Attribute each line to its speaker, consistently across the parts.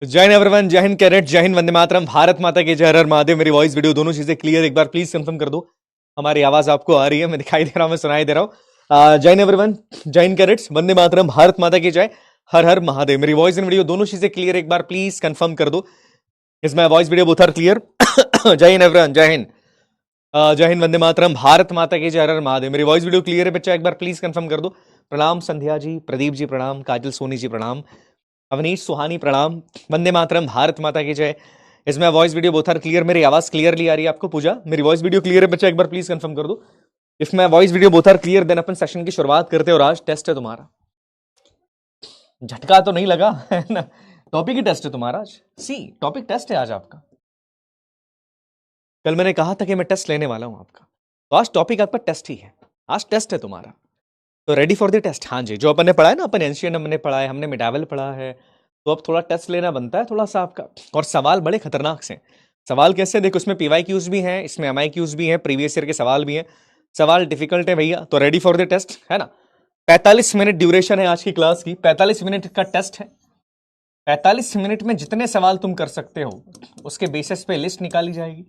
Speaker 1: जय हिंद एवरीवन, जय हिंद कैडेट, जय हिंद वंदे मातरम, भारत माता के जय, हर हर महादेव। मेरी वॉइस वीडियो दोनों चीजें क्लियर एक बार प्लीज कंफर्म कर दो। हमारी आवाज आपको आ रही है? मैं दिखाई दे रहा हूं, मैं सुनाई दे रहा हूँ। जय हिंद एवरीवन, जय हिंद कैडेट्स, वंदे मातरम, भारत माता की जय, हर हर महादेव। मेरी वॉइस एंड वीडियो दोनों चीजें क्लियर एक बार प्लीज कंफर्म कर दो। Is my voice video both are clear? जय हिंद एवरीवन, जय हिंद। जय हिंद, वंदे मातरम, भारत माता की जय, हर हर महादेव। मेरी वॉइस वीडियो क्लियर है बच्चा? एक बार प्लीज कंफर्म कर दो। प्रणाम संध्या जी, प्रदीप जी प्रणाम, काजल सोनी जी प्रणाम, अवनीश सुहानी प्रणाम, वंदे मातरम, भारत माता की जय। इसमें voice video both are clear? मेरी आवाज क्लियरली आ रही है आपको? पूजा, मेरी वॉइस वीडियो क्लियर है बच्चा? एक बार प्लीज कंफर्म कर दो। If my voice video both are clear then अपन सेशन की शुरुआत करते हैं। और आज टेस्ट है तुम्हारा, झटका तो नहीं लगा है ना? टॉपिक ही टेस्ट है तुम्हारा आज। सी टॉपिक टेस्ट है आज आपका। कल मैंने कहा था कि मैं टेस्ट लेने वाला हूं आपका, तो आज टॉपिक आपका टेस्ट ही है। आज टेस्ट है तुम्हारा, तो रेडी फॉर द टेस्ट। हाँ जी, जो अपन ने पढ़ा है ना, अपन एंशियंट हमने पढ़ा है, हमने मेटावल पढ़ा है, तो अब थोड़ा टेस्ट लेना बनता है थोड़ा सा आपका। और सवाल बड़े खतरनाक से। सवाल कैसे? देखो, इसमें पीवाई क्यूज भी हैं, इसमें एमआई क्यूज भी हैं, प्रीवियस ईयर के सवाल भी हैं। सवाल डिफिकल्ट है भैया, तो रेडी फॉर द टेस्ट है ना। 45 मिनट ड्यूरेशन है आज की क्लास की, 45 मिनट का टेस्ट है। 45 मिनट में जितने सवाल तुम कर सकते हो उसके बेसिस पे लिस्ट निकाली जाएगी,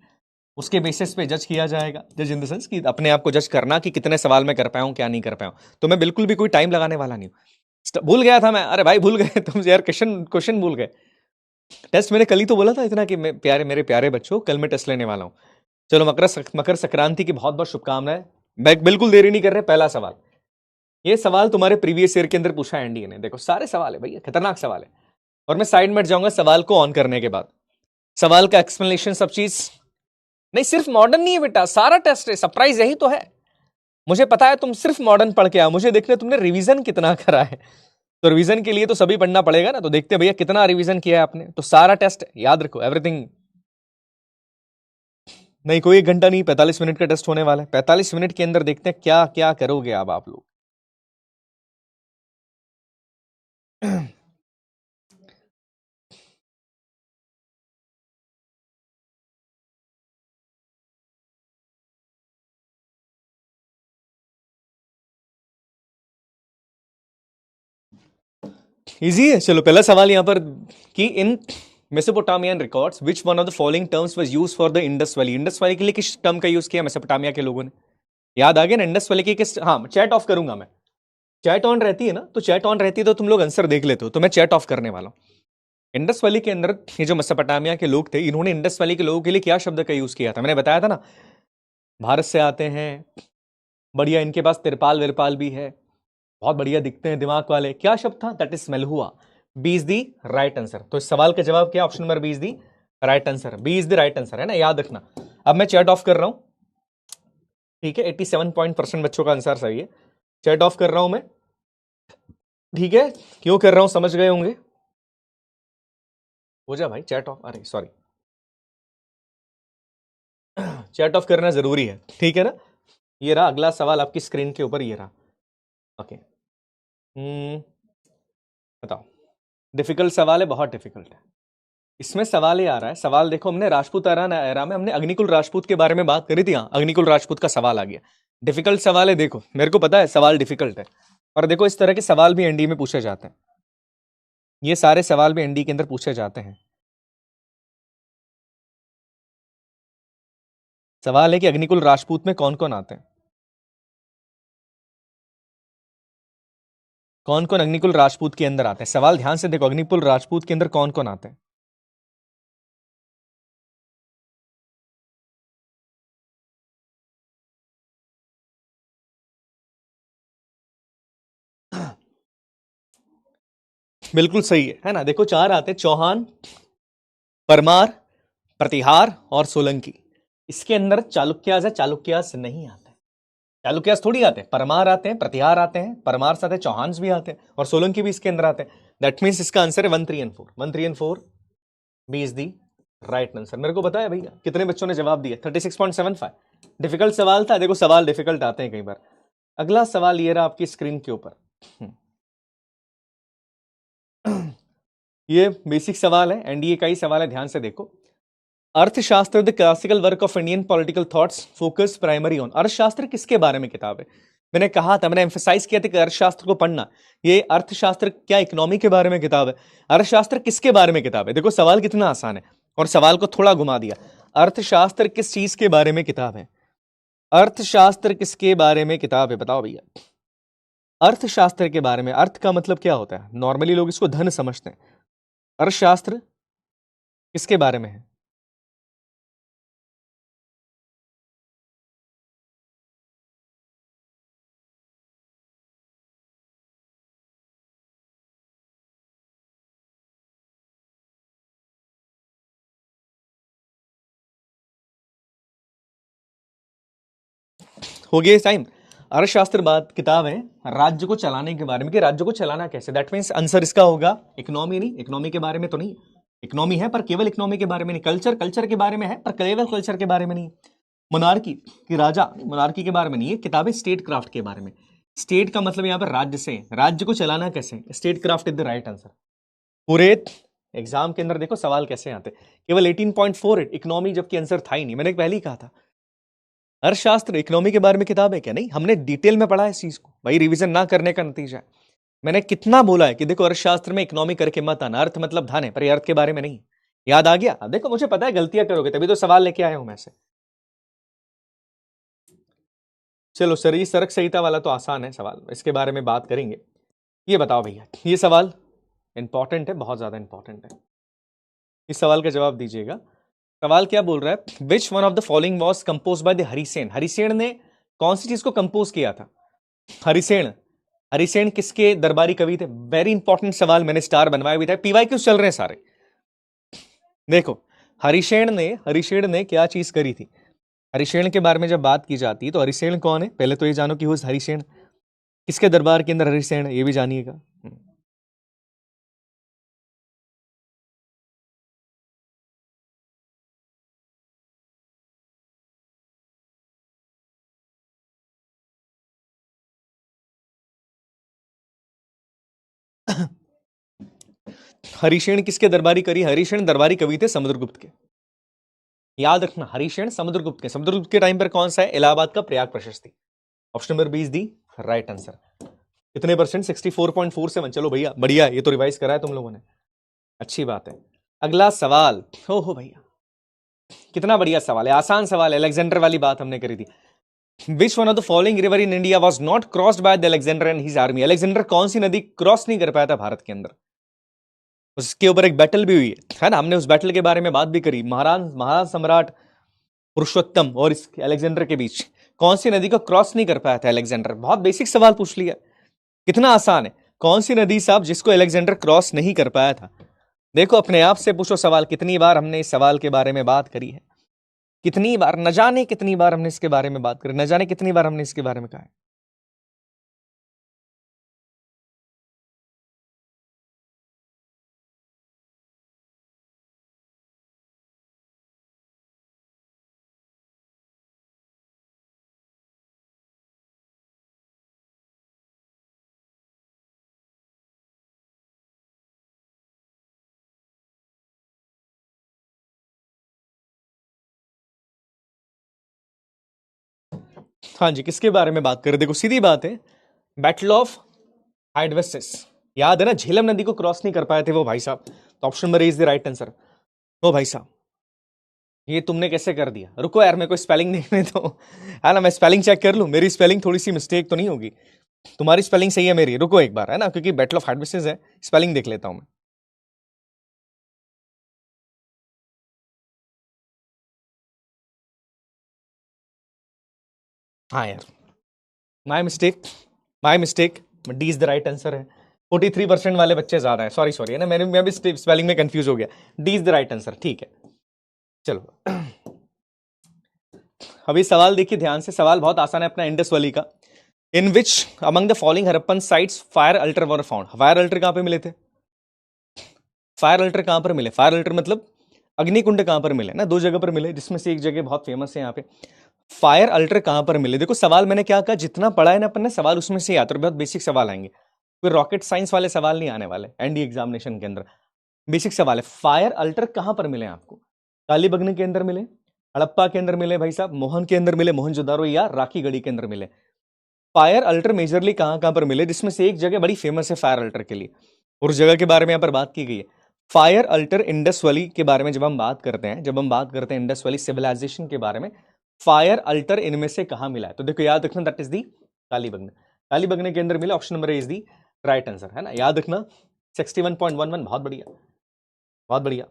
Speaker 1: उसके बेसिस पे जज किया जाएगा। जज इन द सेंस कि अपने आप को जज करना कि कितने सवाल मैं कर पाया हूं, क्या नहीं कर पाया हूं। तो मैं बिल्कुल भी कोई टाइम लगाने वाला नहीं हूं। भूल गया था मैं, अरे भाई भूल गए तुम यार, क्वेश्चन भूल गए। टेस्ट मैंने कल ही तो बोला था इतना कि मेरे प्यारे बच्चों, कल मैं टेस्ट लेने वाला हूं। चलो, मकर संक्रांति की बहुत बहुत शुभकामनाएं। बिल्कुल देरी नहीं कर रहे। पहला सवाल, ये सवाल तुम्हारे प्रीवियस ईयर के अंदर पूछा है एनडीए ने। देखो सारे सवाल है भैया, खतरनाक सवाल है। और मैं साइड में हट जाऊंगा सवाल को ऑन करने के बाद। सवाल का एक्सप्लेनेशन सब चीज नहीं, सिर्फ मॉडर्न नहीं है बेटा, सारा टेस्ट है। सरप्राइज यही तो है। मुझे पता है तुम सिर्फ मॉडर्न पढ़ के आओ, मुझे देखने तुमने रिवीजन कितना करा है। तो रिवीजन के लिए तो सभी पढ़ना पड़ेगा ना। तो देखते हैं भैया कितना रिवीजन किया है आपने। तो सारा टेस्ट याद रखो, एवरीथिंग। नहीं, कोई 1 घंटा नहीं, 45 मिनट का टेस्ट होने वाला है। 45 मिनट के अंदर देखते हैं क्या क्या करोगे अब आप लोग। इजी है। चलो, पहला सवाल यहां पर कि in Mesopotamian records which one of the following terms was used for the Indus Valley. Indus Valley के लिए किस टर्म का यूज किया मेसोपोटामिया के लोगों ने? याद आ गया ना? इंडस वैली के किस, हाँ चैट ऑफ करूंगा मैं। चैट ऑन रहती है ना, तो चैट ऑन रहती है तो तुम लोग आंसर देख लेते हो, तो मैं चैट ऑफ करने वाला हूं। इंडस वैली के अंदर ये जो मेसोपोटामिया के लोग थे, इन्होंने इंडस वैली के लोगों के लिए क्या शब्द का यूज किया था? मैंने बताया था ना, भारत से आते हैं, बढ़िया इनके पास तिरपाल विरपाल भी है, बहुत बढ़िया दिखते हैं, दिमाग वाले। क्या शब्द था? That is Meluhha. B is the right answer. तो इस सवाल का जवाब क्या? Option number B is the right answer. B is the right answer है ना, याद रखना। अब मैं चैट ऑफ कर रहा हूं, ठीक है। 87% बच्चों का आंसर सही है। चैट ऑफ कर रहा हूं मैं, ठीक है। क्यों कर रहा हूं समझ गए होंगे। हो जा भाई चैट ऑफ, अरे सॉरी, चैट ऑफ करना जरूरी है, ठीक है ना। ये रहा अगला सवाल आपकी स्क्रीन के ऊपर, ये रहा। ओके, बताओ। डिफिकल्ट सवाल है, बहुत डिफिकल्ट है। इसमें सवाल ये आ रहा है, सवाल देखो, हमने राजपूत एरा में हमने अग्निकुल राजपूत के बारे में बात करी थी। हाँ, अग्निकुल राजपूत का सवाल आ गया। डिफिकल्ट सवाल है, देखो मेरे को पता है सवाल डिफिकल्ट है। और देखो इस तरह के सवाल भी एनडी में पूछे जाते हैं। ये सारे सवाल भी एनडी के अंदर पूछे जाते हैं। सवाल है कि अग्निकुल राजपूत में कौन कौन आते हैं, कौन कौन अग्निकुल राजपूत के अंदर आते हैं। सवाल ध्यान से देखो, अग्निकुल राजपूत के अंदर कौन कौन आते हैं। बिल्कुल सही है ना। देखो 4 आते हैं, चौहान, परमार, प्रतिहार और सोलंकी। इसके अंदर चालुक्यास है, चालुक्यास नहीं आते। चालुक्यास थोड़ी आते हैं, परमार आते हैं, प्रतिहार आते हैं, परमार साथ है, चौहान्स भी आते हैं और सोलंकी भी इसके अंदर आते हैं। दैट मीन्स इसका आंसर है 1, 3 and 4। 1, 3 and 4 B is the right answer. मेरे को बताया भैया कितने बच्चों ने जवाब दिया? 36.75। डिफिकल्ट सवाल था। देखो सवाल डिफिकल्ट आते हैं कई बार। अगला सवाल ये रहा आपकी स्क्रीन के ऊपर। ये बेसिक सवाल है, एनडीए का ही सवाल है, ध्यान से देखो। अर्थशास्त्र the classical work of Indian political thoughts focus primary on. अर्थशास्त्र किसके बारे में किताब है? मैंने कहा था, मैंने एम्फेसाइज किया था कि अर्थशास्त्र को पढ़ना। ये अर्थशास्त्र क्या इकोनॉमी के बारे में किताब है? अर्थशास्त्र किसके बारे में किताब है? देखो सवाल कितना आसान है, और सवाल को थोड़ा घुमा दिया। अर्थशास्त्र किस चीज के बारे में किताब है? अर्थशास्त्र किसके बारे में किताब है, बताओ भैया। अर्थशास्त्र के बारे में, अर्थ का मतलब क्या होता है? नॉर्मली लोग इसको धन समझते हैं। अर्थशास्त्र किसके बारे में है? हो गया इस टाइम। अर्थशास्त्र बात किताब है राज्य को चलाने के बारे में, कि राज्य को चलाना कैसे। दैट मीन्स आंसर इसका होगा इकोनॉमी। नहीं, इकोनॉमी के बारे में तो नहीं। इकोनॉमी है पर केवल इकोनॉमी के बारे में नहीं। कल्चर, कल्चर के बारे में है पर केवल कल्चर के बारे में नहीं। मोनार्की कि राजा, मोनार्की के बारे में नहीं है। किताबें स्टेट क्राफ्ट के बारे में। स्टेट का मतलब यहाँ पर राज्य से, राज्य को चलाना कैसे। State craft is the right answer. पूरे एग्जाम के अंदर देखो सवाल कैसे आते, केवल 18.4 इकोनॉमी, जबकि आंसर था ही नहीं। मैंने पहले ही कहा था अर्थशास्त्र इकोनॉमी के बारे में किताब है क्या? नहीं, हमने डिटेल में पढ़ा है इस चीज को भाई, रिवीजन ना करने का नतीजा है। मैंने कितना बोला है कि देखो अर्थशास्त्र में इकोनॉमी करके मत आना, अर्थ मतलब धन है, पर ये अर्थ के बारे में नहीं। याद आ गया? अब देखो मुझे पता है गलतियां करोगे, तभी तो सवाल लेके आया हूं मैं से। चलो शरीर सरक संहिता वाला तो आसान है सवाल, इसके बारे में बात करेंगे। ये बताओ भैया, ये सवाल इंपॉर्टेंट है, बहुत ज्यादा इंपॉर्टेंट है। इस सवाल का जवाब दीजिएगा। सवाल क्या बोल रहा है? Which one of the following was compose by the Harisena. Harisena ने कौन सी चीज को कंपोज किया था? हरिसेन, हरिसेन किसके दरबारी कवि थे? वेरी इंपॉर्टेंट सवाल, मैंने स्टार बनवाया भी था। पीवाई क्यों चल रहे हैं सारे? देखो हरिसेन ने क्या चीज करी थी? हरिसेन के बारे में जब बात की जाती है तो हरिसेन कौन है पहले तो ये जानो कि वो हरिसेन किसके दरबार के अंदर हरिसेन है, ये भी जानिएगा। हरिसेन किसके दरबारी करी? हरिसेन दरबारी कवि थे समुद्रगुप्त के। याद रखना, हरिसेन समुद्रगुप्त के। समुद्रगुप्त के टाइम पर कौन सा है? इलाहाबाद का Prayag Prashasti. Option number B is the right answer. कितने परसेंट? 64.47। चलो भैया बढ़िया, ये तो रिवाइज करा है तुम लोगों ने, अच्छी बात है। अगला सवाल, हो भैया कितना बढ़िया सवाल है, आसान सवाल है। अलेक्जेंडर वाली बात हमने करी थी। विच one of the following river in India was not crossed by the Alexander and his army. Alexander कौन सी नदी क्रॉस नहीं कर पाया था भारत के अंदर? उसके ऊपर एक बैटल भी हुई है ना, हमने उस बैटल के बारे में बात भी करी। महाराज सम्राट पुरुषोत्तम और इस अलेक्जेंडर के बीच कौन सी नदी को क्रॉस नहीं कर पाया था अलेक्जेंडर? बहुत बेसिक सवाल पूछ लिया, कितना आसान है। कौन सी नदी साहब जिसको अलेक्जेंडर क्रॉस नहीं कर पाया था? देखो अपने आप से पूछो सवाल, कितनी बार हमने इस सवाल के बारे में बात करी है, कितनी बार, न जाने कितनी बार हमने इसके बारे में बात करी, न जाने कितनी बार हमने इसके बारे में कहा है। हाँ जी, किसके बारे में बात करें? देखो सीधी बात है, बैटल ऑफ हाइडवेसिस। याद है ना, झेलम नदी को क्रॉस नहीं कर पाए थे वो भाई साहब। तो option number A is the right answer. ओ भाई साहब ये तुमने कैसे कर दिया? रुको यार, मेरे को स्पेलिंग देखने दो, है ना, मैं स्पेलिंग चेक कर लूं, मेरी स्पेलिंग थोड़ी सी मिस्टेक तो नहीं होगी। तुम्हारी स्पेलिंग सही है, मेरी रुको एक बार, है ना, क्योंकि बैटल ऑफ हाइडवेसिस है, स्पेलिंग देख लेता हूं मैं। हाँ यार, my mistake, my mistake. D is the right answer है। 43% वाले बच्चे ज्यादा है, सॉरी सॉरी, है ना, मैं भी स्पेलिंग में कंफ्यूज हो गया। D is the right answer, ठीक है। चलो अभी सवाल देखिए ध्यान से, सवाल बहुत आसान है अपना इंडस वैली का। In which among the following Harappan sites fire altar were found. Fire altar कहां पे मिले थे? फायर अल्टर कहां पर मिले? फायर अल्टर मतलब अग्निकुंड कहां पर मिले ना, दो जगह पर मिले, जिसमें से एक जगह बहुत फेमस है यहाँ पे। फायर अल्टर कहां पर मिले? देखो सवाल मैंने क्या कहा, जितना पढ़ा है ना अपन ने, सवाल उसमें से आता है, बहुत बेसिक सवाल आएंगे, कोई रॉकेट साइंस वाले सवाल नहीं आने वाले एनडी एग्जामिनेशन के अंदर। बेसिक सवाल है, फायर अल्टर कहां पर मिले आपको? कालीबंगन के अंदर मिले, हड़प्पा के अंदर मिले भाई साहब, मोहन के अंदर मिले, मोहनजोदारो, या राखीगढ़ी के अंदर मिले? फायर अल्टर मेजरली कहाँ कहाँ पर मिले, जिसमें से एक जगह बड़ी फेमस है फायर अल्टर के लिए, और उस जगह के बारे में यहाँ पर बात की गई है। फायर अल्टर इंडस वैली के बारे में जब हम बात करते हैं, इंडस वैली सिविलाइजेशन के बारे में, फायर अल्टर इनमें से कहाँ मिला है, तो देखो याद रखना, that is the Kalibangan. Kalibangan के अंदर मिला, option number A is the right answer, है ना, याद रखना। 61.11, बहुत बढ़िया, बहुत बढ़िया।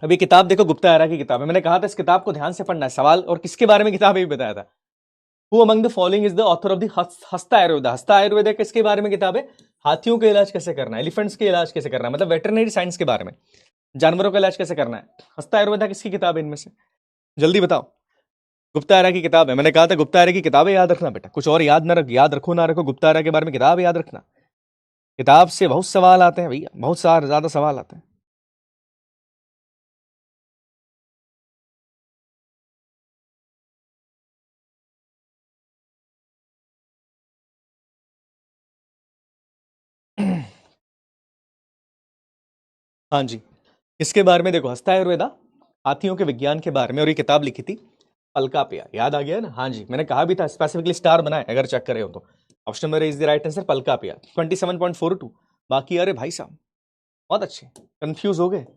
Speaker 1: अभी किताब देखो, गुप्ता एरा की किताब है, मैंने कहा था इस किताब को ध्यान से पढ़ना है, सवाल और किसके बारे में किताब है भी बताया था। Who among the following is the author of the हस्ता आयुर्वेद। हस्ता आयुर्वेद किसके बारे में किताब है, हाथियों का इलाज कैसे करना है, एलिफेंट्स के इलाज कैसे करना है, मतलब वेटरनरी साइंस के बारे में, जानवरों का इलाज कैसे करना है। हस्ता आयुर्वेद किसकी किताब है इनमें से, जल्दी बताओ। गुप्ता एरा की किताब है, मैंने कहा था गुप्ता एरा की किताबें याद रखना बेटा, कुछ और याद ना रख, याद रखो ना रखो, गुप्ता एरा के बारे में किताब याद रखना। किताब से बहुत सवाल आते हैं भैया, बहुत सारे ज्यादा सवाल आते हैं। हाँ जी, इसके बारे में देखो, हस्ता आयुर्वेदा, हाथियों के विज्ञान के बारे में, और ये किताब लिखी थी पलकापिया, याद आ गया ना। हाँ जी, मैंने कहा भी था स्पेसिफिकली स्टार बनाए, अगर चेक करे हो तो। Option number is the right answer, Palakapya. 27.42। बाकी अरे भाई साहब बहुत अच्छे, कंफ्यूज हो गए, है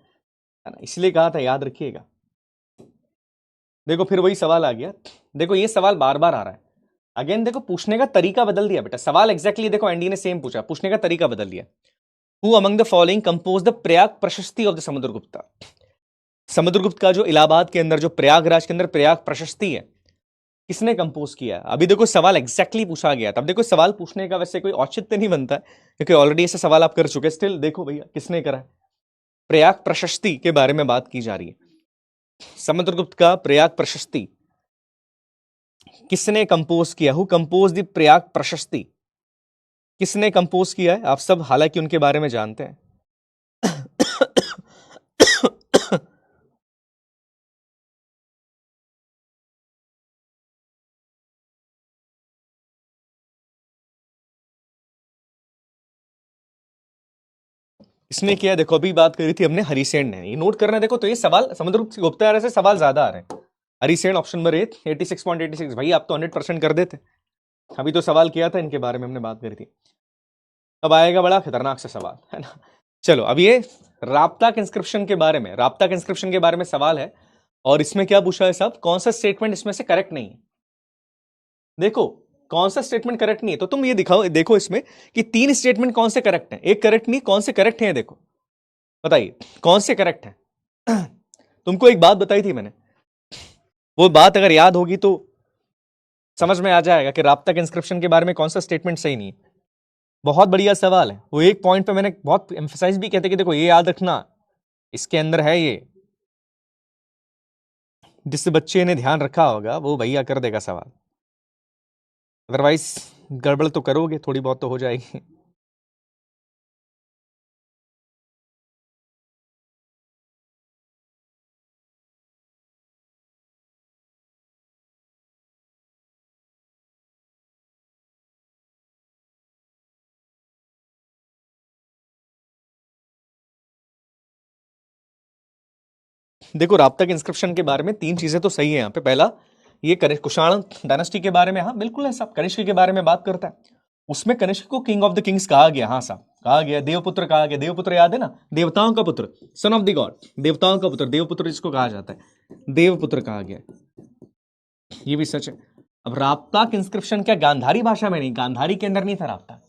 Speaker 1: ना, इसलिए कहा था याद रखिएगा। देखो फिर वही सवाल आ गया, देखो ये सवाल बार बार आ रहा है। अगेन देखो, पूछने का तरीका बदल दिया बेटा, सवाल एग्जैक्टली देखो एनडी ने सेम पूछा, पूछने का तरीका बदल दिया। Who among the following compose the Prayag प्रशस्ति ऑफ द समुद्रगुप्ता। समुद्रगुप्त का जो इलाहाबाद के अंदर, जो प्रयागराज के अंदर प्रयाग प्रशस्ति है, किसने कंपोज किया है। अभी देखो सवाल एग्जैक्टली पूछा गया, तब देखो सवाल पूछने का वैसे कोई औचित्य नहीं बनता है, क्योंकि ऑलरेडी ऐसा सवाल आप कर चुके, स्टिल देखो भैया किसने करा है। प्रयाग प्रशस्ति के बारे में बात की जा रही है, समुद्रगुप्त का प्रयाग प्रशस्ति किसने कंपोज किया, हु कंपोज द प्रयाग प्रशस्ति, किसने कंपोज किया है, आप सब हालांकि उनके बारे में जानते हैं। इसने किया, देखो अभी बात करी थी हमने हरिसेन ने, ये नोट करना है। देखो तो ये सवाल समुद्रगुप्त गुप्ता से सवाल ज्यादा आ रहे हैं। हरिसेन ऑप्शन नंबर 8, 86.86, भाई आप तो 100% कर देते। अभी तो सवाल किया था इनके बारे में, हमने बात करी थी। अब आएगा बड़ा खतरनाक सा सवाल, है ना। चलो अब ये राप्ता इंस्क्रिप्शन के बारे में, राप्ता इंस्क्रिप्शन के बारे में सवाल है, और इसमें क्या पूछा है साहब, कौन सा स्टेटमेंट इसमें से करेक्ट नहीं है। देखो कौन सा स्टेटमेंट करेक्ट नहीं है, तो तुम ये दिखाओ, देखो इसमें कि 3 स्टेटमेंट कौन से करेक्ट हैं, एक करेक्ट नहीं, कौन से करेक्ट हैं, देखो बताइए कौन से करेक्ट हैं। तुमको एक बात बताई थी मैंने, वो बात अगर याद होगी तो समझ में आ जाएगा कि राप्ता इंस्क्रिप्शन के बारे में कौन सा स्टेटमेंट सही नहीं है। बहुत बढ़िया सवाल है, वो एक पॉइंट पे मैंने बहुत एम्फेसाइज भी कहते कि देखो ये याद रखना, इसके अंदर है ये, जिस बच्चे ने ध्यान रखा होगा वो भैया कर देगा सवाल, अदरवाइज गड़बड़ तो करोगे, थोड़ी बहुत तो हो जाएगी। देखो राप्ता के इंस्क्रिप्शन के बारे में 3 चीजें तो सही है यहाँ पे। पहला, ये कुषाण डायनेस्टी के बारे में, हाँ बिल्कुल है साहब, कनिष्क के बारे में बात करता है, उसमें कनिष्क को किंग ऑफ द किंग्स कहा गया, हाँ साहब कहा गया, देवपुत्र कहा गया, देवपुत्र याद है ना, देवताओं का पुत्र, सन ऑफ द गॉड, देवताओं का पुत्र, देवपुत्र जिसको कहा जाता है, देवपुत्र कहा गया, ये भी सच है। अब राप्ता इंस्क्रिप्शन क्या गांधारी भाषा में नहीं, गांधारी के अंदर नहीं था राप्ता,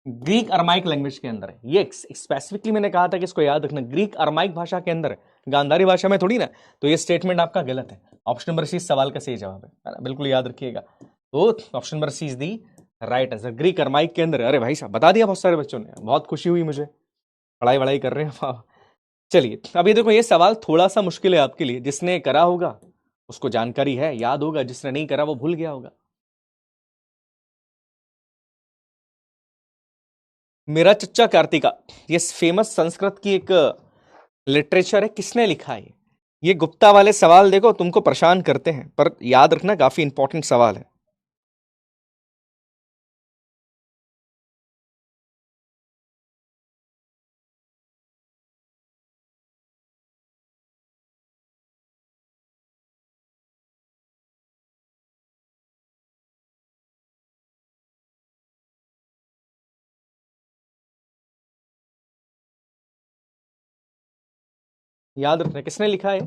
Speaker 1: ग्रीक अरमाइक लैंग्वेज के अंदर है ये, स्पेसिफिकली मैंने कहा था कि इसको याद रखना, ग्रीक अरमाइक भाषा के अंदर है, गांधारी भाषा में थोड़ी ना। तो ये स्टेटमेंट आपका गलत है, ऑप्शन नंबर सी सवाल का सही जवाब है ना? बिल्कुल याद रखिएगा, तो option number C is the right answer, Greek Aramaic के अंदर। अरे भाई साहब बता दिया बहुत सारे बच्चों ने, बहुत खुशी हुई मुझे, पढ़ाई वढ़ाई कर रहे हैं, वाह। चलिए अब ये देखो, ये सवाल थोड़ा सा मुश्किल है आपके लिए, जिसने करा होगा उसको जानकारी है, याद होगा, जिसने नहीं करा वो भूल गया होगा। मेरा चच्चा कार्तिका, ये फेमस संस्कृत की एक लिटरेचर है, किसने लिखा है ये गुप्ता वाले सवाल देखो तुमको परेशान करते हैं, पर याद रखना काफी इंपॉर्टेंट सवाल है। याद रखना किसने लिखा है।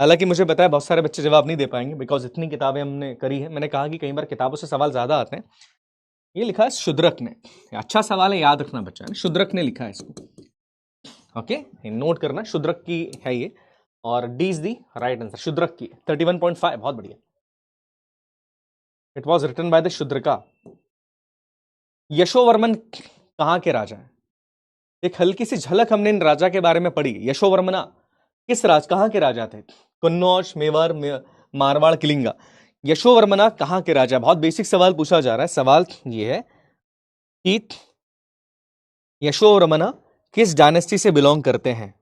Speaker 1: हालांकि मुझे पता है बहुत सारे बच्चे जवाब नहीं दे पाएंगे बिकॉज इतनी किताबें हमने करी है। मैंने कहा कि कई बार किताबों से सवाल ज्यादा आते हैं। ये लिखा है शूद्रक ने। अच्छा सवाल है, याद रखना बच्चा, शूद्रक ने लिखा है इसको। ओके, नोट करना, शूद्रक की है ये, और D is the right answer, Shudraka की 31.5, बहुत बढ़िया। It was written by the Shudraka. Yashovarman कहां के राजा है? एक हल्की सी झलक हमने इन राजा के बारे में पढ़ी। यशोवर्मना किस कहां के राजा थे? कन्नौज, मेवाड़, मारवाड़, किलिंगा। यशोवर्मना कहां के राजा? बहुत बेसिक सवाल पूछा जा रहा है। सवाल ये है कि यशोवर्मना किस डायनेस्टी से बिलोंग करते हैं?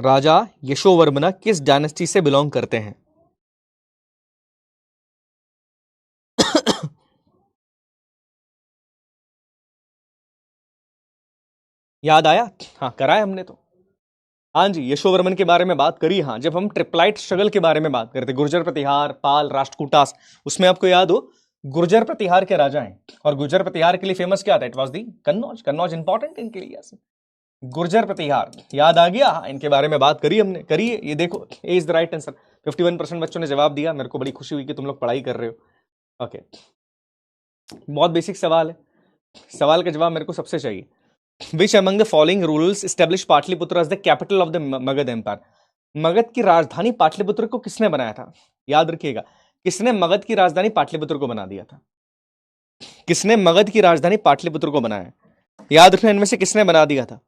Speaker 1: राजा यशोवर्मना किस डायनेस्टी से बिलोंग करते हैं? याद आया? हाँ, कराया हमने तो। हाँ जी, यशोवर्मन के बारे में बात करी। हाँ, जब हम ट्रिपलाइट स्ट्रगल के बारे में बात करते, गुर्जर प्रतिहार, पाल, राष्ट्रकूटास, उसमें आपको याद हो गुर्जर प्रतिहार के राजा हैं। और गुर्जर प्रतिहार के लिए फेमस क्या था? It was the Kannauj. Kannauj important इनके लिए। गुर्जर प्रतिहार याद आ गया? हाँ, इनके बारे में बात करी हमने, करी है। ये देखो, ए इज द राइट आंसर। 51% बच्चों ने जवाब दिया। मेरे को बड़ी खुशी हुई कि तुम लोग पढ़ाई कर रहे हो। ओके, बहुत बेसिक सवाल है। सवाल का जवाब मेरे को सबसे चाहिए। Which among the following rulers established Pataliputra as the capital of the Magadh empire? Magadh की राजधानी पाटलिपुत्र को किसने बनाया था? याद रखिएगा, किसने मगध की राजधानी पाटलिपुत्र को बना दिया था? किसने मगध की राजधानी पाटलिपुत्र को बनाया? याद रखना, इनमें से किसने बना दिया था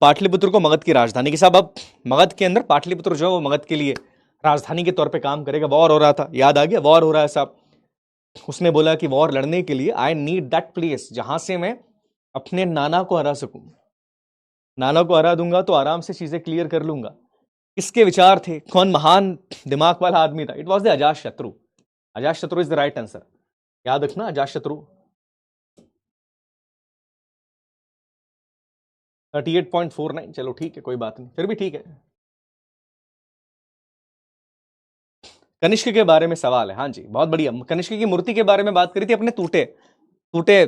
Speaker 1: पाटलिपुत्र को मगध की राजधानी के? साहब अब मगध के अंदर पाटलिपुत्र जो है वो मगध के लिए राजधानी के तौर पे काम करेगा। वॉर हो रहा था, याद आ गया? वॉर हो रहा है साहब। उसने बोला कि वॉर लड़ने के लिए आई नीड दैट प्लेस जहां से मैं अपने नाना को हरा सकूं। नाना को हरा दूंगा तो आराम से चीजें क्लियर कर लूंगा। किसके विचार थे? कौन महान दिमाग वाला आदमी था? इट वॉज द अजात शत्रु। अजात शत्रु इज द राइट आंसर। याद रखना, अजात शत्रु। 38.49, चलो ठीक है, कोई बात नहीं, फिर भी ठीक है। कनिष्क के बारे में सवाल है। हाँ जी, बहुत बढ़िया। कनिष्क की मूर्ति के बारे में बात करी थी अपने, टूटे टूटे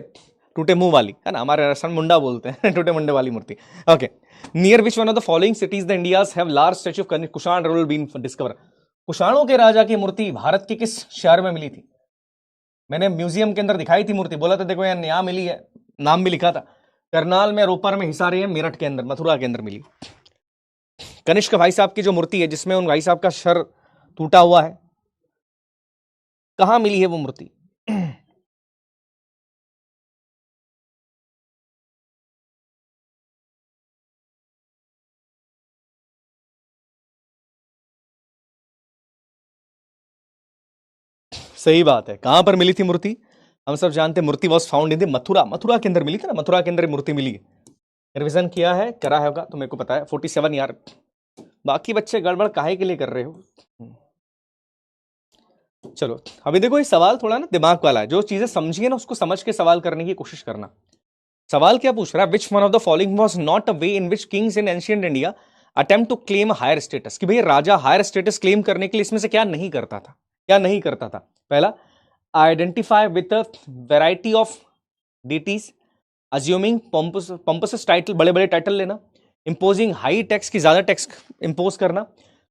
Speaker 1: टूटे मुंह वाली, है ना, हमारे राजस्थान मुंडा बोलते हैं टूटे मुंडे वाली मूर्ति। Okay, near which one of the following cities the India's have large statue of Kushan ruler been discover? कुषाणों के राजा की मूर्ति भारत के किस शहर में मिली थी? मैंने म्यूजियम के अंदर दिखाई थी मूर्ति, बोला था देखो यहाँ यहाँ मिली है, नाम भी लिखा था। करनाल में, रोपर में, हिसारी है, मेरठ के अंदर, मथुरा के अंदर मिली। कनिष्क भाई साहब की जो मूर्ति है जिसमें उन भाई साहब का सर टूटा हुआ है, कहां मिली है वो मूर्ति? सही बात है, कहां पर मिली थी मूर्ति? हम सब जानते हैं मूर्ति was found in the Mathura. Mathura के अंदर मिली थी ना, मथुरा के अंदर मूर्ति मिली है। रिवीजन किया है, करा होगा तो मेरे को पता है। 47 यार, बाकी बच्चे गड़बड़ काहे के लिए कर रहे हो? चलो अभी देखो, ये सवाल थोड़ा ना दिमाग वाला है। जो चीजें समझिए ना उसको समझ के सवाल करने की कोशिश करना। सवाल क्या पूछ रहा है? Which one of the following was not a way in which kings in ancient India attempt to claim higher status? कि भाई राजा हायर स्टेटस क्लेम करने के लिए इसमें से क्या नहीं करता था? क्या नहीं करता था? पहला, identify with a variety of deities, assuming pompous title, बड़े बड़े टाइटल लेना, इंपोजिंग हाई टैक्स की ज्यादा टैक्स इंपोज करना,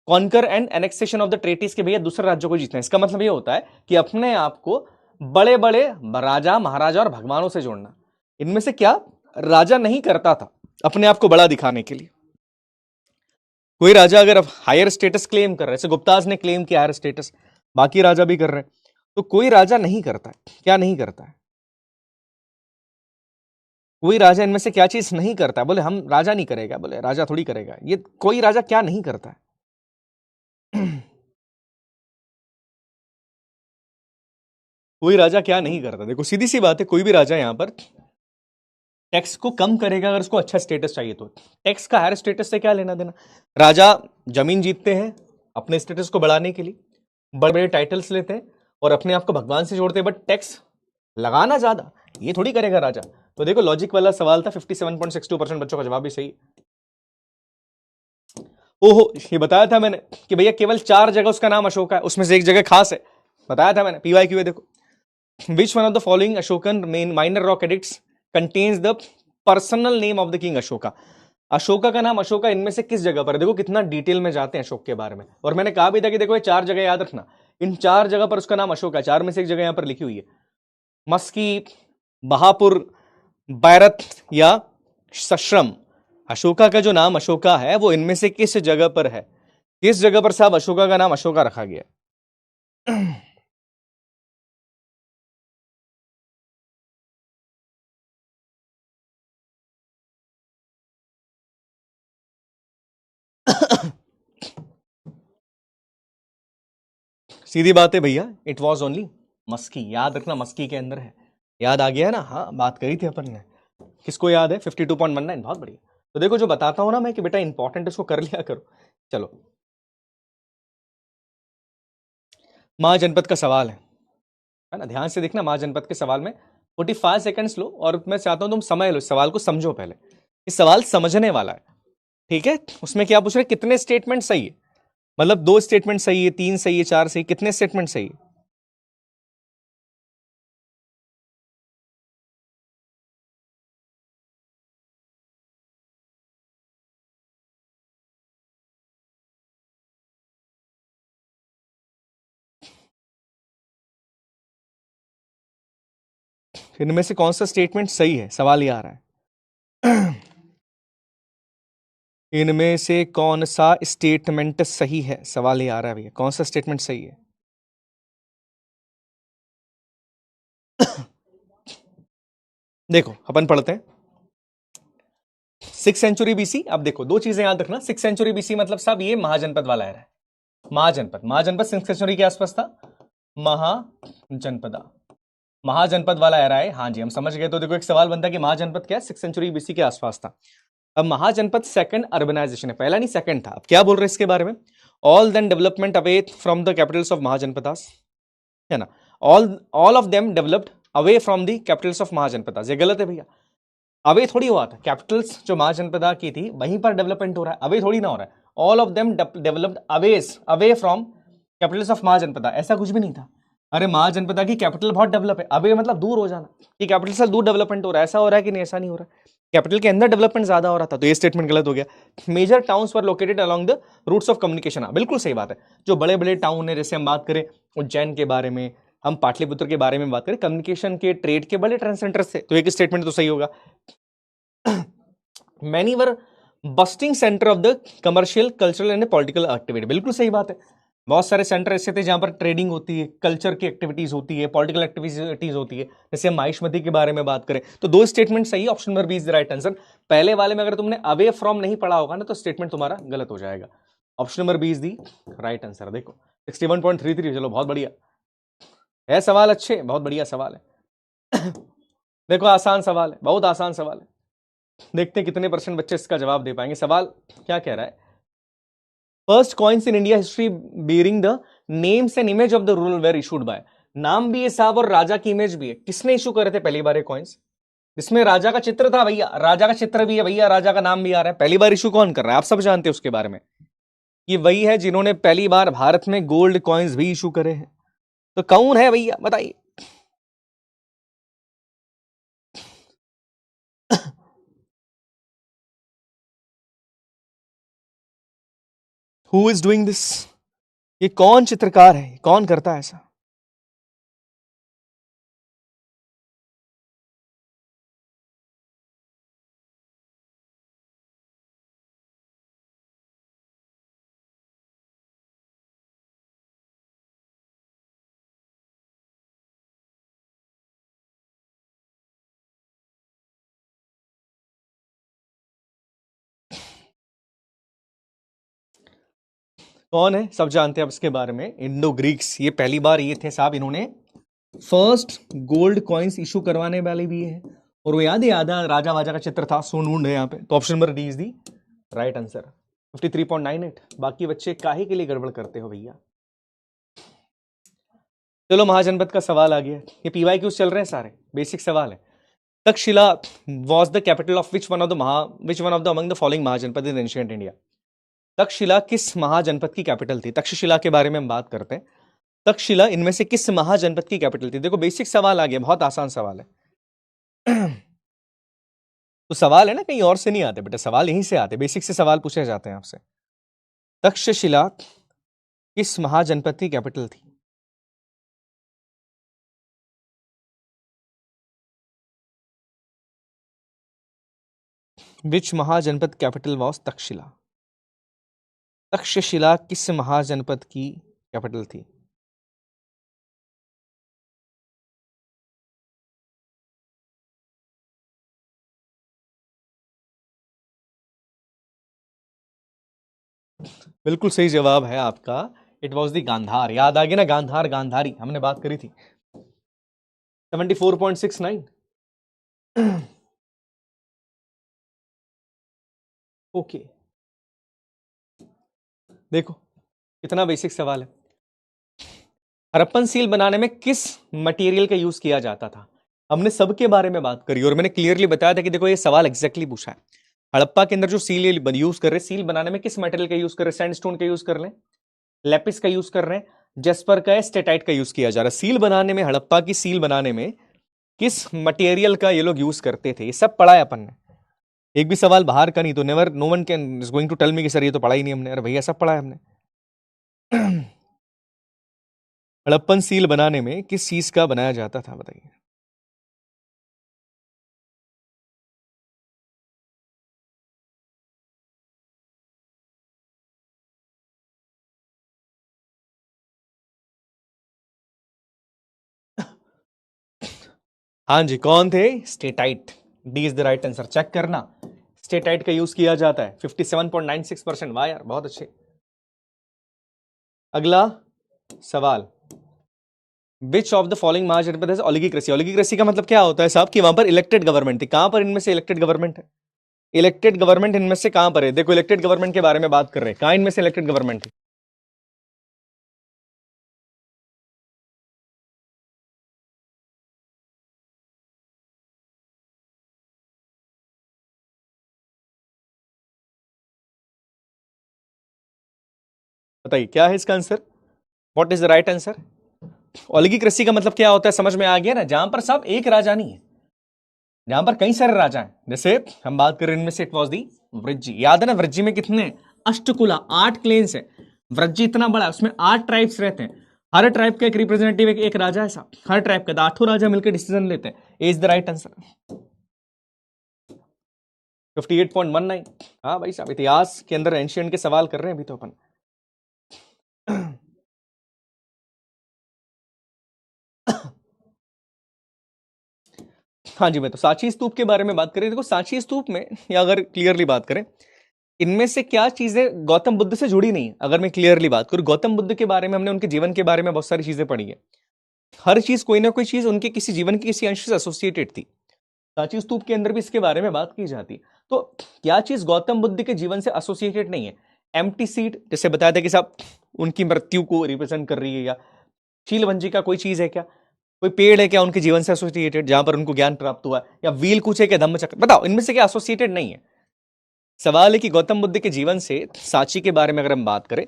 Speaker 1: conquer and annexation of the treaties के भैया दूसरे राज्यों को जीतना। इसका मतलब ये होता है कि अपने आप को बड़े बड़े राजा, महाराजा और भगवानों से जोड़ना। इनमें से क्या राजा नहीं करता था अपने आप को बड़ा दिखाने के लिए? कोई राजा अगर हायर स्टेटस क्लेम कर रहे हैं, जैसे गुप्ताज ने क्लेम किया हायर स्टेटस, बाकी राजा भी कर रहे हैं, तो कोई राजा नहीं करता है। क्या नहीं करता है? कोई राजा इनमें से क्या चीज नहीं करता है? बोले हम राजा नहीं करेगा, बोले राजा थोड़ी करेगा। ये कोई राजा क्या नहीं करता है? कोई राजा क्या नहीं करता? देखो सीधी सी बात है, कोई भी राजा यहां पर टैक्स को कम करेगा अगर उसको अच्छा स्टेटस चाहिए तो। टैक्स का हायर स्टेटस से क्या लेना देना? राजा जमीन जीतते हैं अपने स्टेटस को बढ़ाने के लिए, बड़े बड़े टाइटल्स लेते हैं और अपने आप को भगवान से जोड़ते हैं, बट टैक्स लगाना ज्यादा ये थोड़ी करेगा राजा। तो देखो लॉजिक वाला सवाल था। 57.62% बच्चों का जवाब भी सही। ओहो, ये बताया था मैंने कि भैया केवल 4 जगह उसका नाम अशोक है, उसमें से एक जगह खास है, बताया था मैंने। PYQ है देखो। विच one of the following Ashokan main minor rock addicts contains the personal name of the king Ashoka? Ashoka का नाम अशोका इनमें से किस जगह पर है? देखो कितना डिटेल में जाते हैं अशोक के बारे में। और मैंने कहा भी था कि देखो ये 4 जगह याद रखना, इन 4 जगह पर उसका नाम अशोका है, 4 में से एक जगह यहां पर लिखी हुई है, मस्की, बहापुर, बैरत या सश्रम। अशोका का जो नाम अशोका है वो इनमें से किस जगह पर है? किस जगह पर साहब अशोका का नाम अशोका रखा गया है? सीधी बात है भैया, इट वॉज ओनली मस्की। याद रखना मस्की के अंदर है। याद आ गया ना? हाँ, बात करी थी अपन ने। किसको याद है? 52.19। बहुत बढ़िया। तो देखो जो बताता हूं ना मैं कि बेटा इंपॉर्टेंट इसको कर लिया करो। चलो, महाजनपद का सवाल है ना? ध्यान से देखना, महाजनपद के सवाल में 45 सेकंड्स लो और मैं चाहता हूं तुम समय लो, इस सवाल को समझो पहले। इस सवाल समझने वाला है, ठीक है? उसमें क्या पूछ रहे, कितने स्टेटमेंट सही है? मतलब 2 स्टेटमेंट सही है, 3 सही है, 4 सही, कितने स्टेटमेंट सही है? इनमें से कौन सा स्टेटमेंट सही है, सवाल ये आ रहा है। इनमें से कौन सा स्टेटमेंट सही है, सवाल ये आ रहा है भैया, कौन सा स्टेटमेंट सही है? देखो अपन पढ़ते हैं 6 सेंचुरी बीसी। अब देखो दो चीजें याद रखना, 6 सेंचुरी बीसी मतलब साहब ये महाजनपद वाला है। महाजनपद, महाजनपद 6 सेंचुरी के आसपास था। महाजनपदा, महाजनपद वाला एरा है। हाँ जी, हम समझ गए। तो देखो एक सवाल बनता है कि महाजनपद क्या है? 6 सेंचुरी बीसी के आसपास था। अब महाजनपद सेकंड अर्बनाइजेशन है, पहला नहीं सेकंड था। अब क्या बोल रहे हैं इसके बारे में? All then development away from the capitals of Mahajanapadas, है ना? All of them developed away from the capitals of Mahajanapadas. ये गलत है भैया। अवे थोड़ी हुआ था, कैपिटल्स जो महाजनपदा की थी वहीं पर डेवलपमेंट हो रहा है, अवे थोड़ी ना हो रहा है। All of them developed away from Capitals of Mahajanapada, ऐसा कुछ भी नहीं था। अरे महाजनपदा की कैपिटल बहुत डेवलप है, अवे मतलब दूर हो जाना, कि कैपिटल से दूर डेवलपमेंट हो रहा है। ऐसा हो रहा है कि नहीं? ऐसा नहीं हो रहा है, कैपिटल के अंदर डेवलपमेंट ज्यादा हो रहा था। तो ये स्टेटमेंट गलत हो गया। Major towns were located along the routes of communication. हाँ बिल्कुल सही बात है। जो बड़े बड़े टाउन है, जैसे हम बात करें उज्जैन के बारे में, हम पाटलिपुत्र के बारे में बात करें, कम्युनिकेशन के, ट्रेड के बड़े ट्रेड सेंटर्स थे, तो एक स्टेटमेंट तो सही होगा। Many were bustling centre of the commercial, cultural and political activity. बिल्कुल सही बात है। बहुत सारे सेंटर ऐसे थे जहां पर ट्रेडिंग होती है, कल्चर की एक्टिविटीज होती है, पॉलिटिकल एक्टिविटीज होती है। जैसे हम माहिष्मती के बारे में बात करें तो 2 स्टेटमेंट सही है। Option number B is the right answer. पहले वाले में अगर तुमने अवे फ्रॉम नहीं पढ़ा होगा ना तो स्टेटमेंट तुम्हारा गलत हो जाएगा। Option number B is the right answer. देखो 61.33। चलो बहुत बढ़िया है सवाल, अच्छे, बहुत बढ़िया सवाल है। देखो आसान सवाल है, बहुत आसान सवाल है। देखते हैं कितने परसेंट बच्चे इसका जवाब दे पाएंगे। सवाल क्या कह रहा है? First coins in India history bearing the names and image of the ruler were issued by. नाम भी है साहब और राजा की इमेज भी है। किसने इशू करे थे पहली बार ये कॉइन्स? इसमें राजा का चित्र था भैया, राजा का चित्र भी है भैया, राजा का नाम भी आ रहा है। पहली बार इशू कौन कर रहा है? आप सब जानते हैं उसके बारे में। ये वही है जिन्होंने पहली बार भारत में गोल्ड कॉइन्स भी इशू करे हैं। तो कौन है भैया, बताइए? Who is doing this? ये कौन चित्रकार है, कौन करता है ऐसा? कौन है? सब जानते हैं अब इसके बारे में। इंडो ग्रीक्स, ये पहली बार ये थे साहब, इन्होंने फर्स्ट गोल्ड कॉइन्स इशू करवाने वाले भी है। और वो याद है, आधा राजा वाजा का चित्र था, सोनूंड है यहाँ पे। तो option number D is the right answer. 53.98। बाकी बच्चे काहे के लिए गड़बड़ करते हो भैया? चलो महाजनपद का सवाल आ गया। ये पीवाई क्यों चल रहे हैं सारे, बेसिक सवाल है। Taxila was the capital of which one of the among the following mahajanapada in ancient India. Taxila किस महाजनपद की कैपिटल थी? तक्षशिला के बारे में हम बात करते हैं। तक्षशिला इनमें से किस महाजनपद की कैपिटल थी? देखो बेसिक सवाल आ गया, बहुत आसान सवाल है। तो सवाल है ना कहीं और से नहीं आते बेटा, सवाल यहीं से आते, बेसिक से सवाल पूछे जाते हैं आपसे। तक्षशिला किस महाजनपद की कैपिटल थी? विच महाजनपद कैपिटल वॉज तक्षशिला? तक्षशिला किस महाजनपद की कैपिटल थी? बिल्कुल सही जवाब है आपका, इट वॉज दी गांधार। याद आ गया ना, गांधार गांधारी हमने बात करी थी। 74.69। ओके, देखो कितना बेसिक सवाल है। हड़प्पन सील बनाने में किस मटेरियल का यूज किया जाता था? हमने सबके बारे में बात करी और मैंने क्लियरली बताया था कि देखो ये सवाल एग्जैक्टली पूछा है। हड़प्पा के अंदर जो सील यूज कर रहे, सील बनाने में किस मटेरियल का यूज कर रहे? सैंडस्टोन का यूज कर लें, लेपिस का यूज कर रहे हैं, जेस्पर का, स्टेटाइट का यूज किया जा रहा है। सील बनाने में, हड़प्पा की सील बनाने में किस मटेरियल का ये लोग यूज करते थे, ये सब पढ़ा है अपन ने। एक भी सवाल बाहर का नहीं, तो never, no one can is going to tell me कि सर ये तो पढ़ा ही नहीं हमने। अरे भैया सब पढ़ा है हमने। हड़प्पन सील बनाने में किस चीज का बनाया जाता था बताइए? हाँ जी, कौन थे? Steatite. D is the right answer, check करना। स्टेटाइट का यूज किया जाता है। 57.96%। वाह यार, बहुत अच्छे। अगला सवाल, विच ऑफ द फॉलोइंग महाजनपद ओलिगोक्रेसी? ओलिगोक्रेसी का मतलब क्या होता है साहब, कि वहां पर इलेक्टेड गवर्नमेंट थी। कहां पर इनमें से इलेक्टेड गवर्नमेंट है? इलेक्टेड गवर्नमेंट इनमें से कहां पर है? देखो इलेक्टेड गवर्नमेंट के बारे में बात कर रहे हैं, कहां इनमें से इलेक्टेड गवर्नमेंट थी? बताइए क्या है इसका answer? What is the right answer? Oligocracy का मतलब क्या होता है, समझ में आ गया ना? जहां पर साहब एक राजा नहीं है, जहां पर कई सारे राजा हैं। जैसे हम बात करें इनमें से, इट वॉज दी वृज्जी। याद है ना, वृज्जी में कितने? अष्टकुला, 8 क्लेन्स है। वृज्जी इतना बड़ा है, उसमें 8 ट्राइब्स रहते हैं। हर ट्राइब का एक रिप्रेजेंटेटिव, एक राजा है साहब। हर ट्राइब का 8 राजा मिलकर डिसीजन लेते हैं। Is the right answer 58.19। हाँ भाई साहब, इतिहास के अंदर एंशियंट के सवाल कर रहे हैं अभी तो अपन। हाँ जी, मैं तो सांची स्तूप के बारे में बात करें। देखो सांची स्तूप में, या अगर क्लियरली बात करें, इनमें से क्या चीजें गौतम बुद्ध से जुड़ी नहीं है? अगर मैं क्लियरली बात करूं, गौतम बुद्ध के बारे में हमने, उनके जीवन के बारे में बहुत सारी चीजें पढ़ी है। हर चीज, कोई ना कोई चीज उनके किसी जीवन के किसी अंश से एसोसिएटेड थी। सांची स्तूप के अंदर भी इसके बारे में बात की जाती। तो क्या चीज गौतम बुद्ध के जीवन से एसोसिएटेड नहीं है? एम्प्टी सीट, जैसे बताया था कि साहब उनकी मृत्यु को रिप्रेजेंट कर रही है, या शीलवंजी का कोई चीज है क्या? कोई पेड़ है क्या उनके जीवन से एसोसिएटेड, जहां पर उनको ज्ञान प्राप्त हुआ? या व्हील कुछ है क्या, धम्मचक्र? बताओ इनमें से क्या एसोसिएटेड नहीं है? सवाल है कि गौतम बुद्ध के जीवन से सांची के बारे में अगर हम बात करें,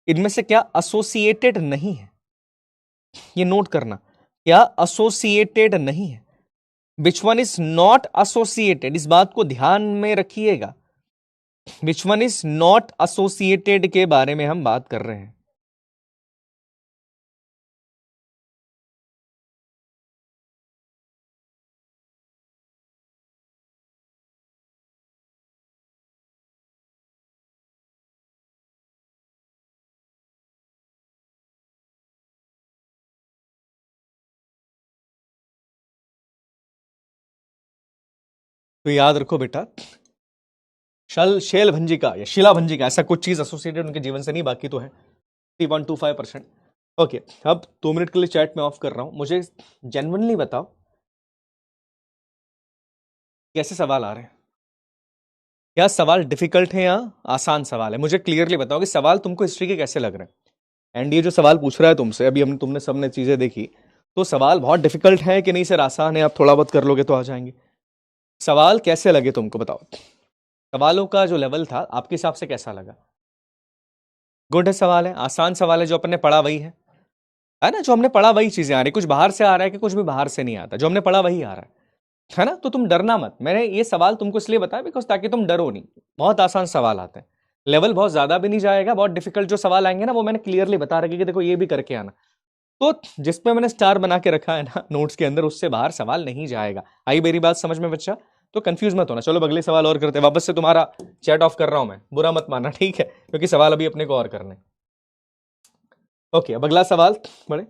Speaker 1: इनमें से क्या एसोसिएटेड नहीं है? ये नोट करना, क्या एसोसिएटेड नहीं है? Which one is not associated, इस बात को ध्यान में रखिएगा। Which one is not associated के बारे में हम बात कर रहे हैं। तो याद रखो बेटा, शेल भंजिका या शिला भंजिका, ऐसा कुछ चीज एसोसिएटेड उनके जीवन से नहीं, बाकी तो है। 3.25%। ओके, अब 2 मिनट के लिए चैट में ऑफ कर रहा हूं। मुझे जेन्युइनली बताओ कैसे सवाल आ रहे हैं? क्या सवाल डिफिकल्ट है या आसान सवाल है? मुझे क्लियरली बताओ कि सवाल तुमको हिस्ट्री के कैसे लग रहे हैं। एंड ये जो सवाल पूछ रहा है तुमसे, अभी हम तुमने सबने चीजें देखी, तो सवाल बहुत डिफिकल्ट है कि नहीं सर आसान है, आप थोड़ा बहुत कर लोगे तो आ जाएंगे? सवाल कैसे लगे तुमको बताओ? सवालों का जो लेवल था आपके हिसाब से कैसा लगा? गुड है सवाल है, आसान सवाल है, जो अपन ने पढ़ा वही है ना? जो हमने पढ़ा वही चीजें आ रही, कुछ बाहर से आ रहा है कि कुछ भी बाहर से नहीं आता, जो हमने पढ़ा वही आ रहा है। है ना। तो तुम डरना मत, मैंने ये सवाल तुमको इसलिए बताया बिकॉज ताकि तुम डरो नहीं। बहुत आसान सवाल आते हैं, लेवल बहुत ज्यादा भी नहीं जाएगा, बहुत डिफिकल्ट जो सवाल आएंगे ना वो मैंने क्लियरली बता रखी कि देखो ये भी करके आना। तो जिसपे मैंने स्टार बना के रखा है ना नोट्स के अंदर, उससे बाहर सवाल नहीं जाएगा। आई मेरी बात समझ में बच्चा? तो कंफ्यूज मत होना। चलो अब अगले सवाल और करते हैं। वापस से तुम्हारा चैट ऑफ कर रहा हूं मैं, बुरा मत मानना, ठीक है, क्योंकि सवाल अभी अपने को और करने। ओके, अब अगला सवाल बड़े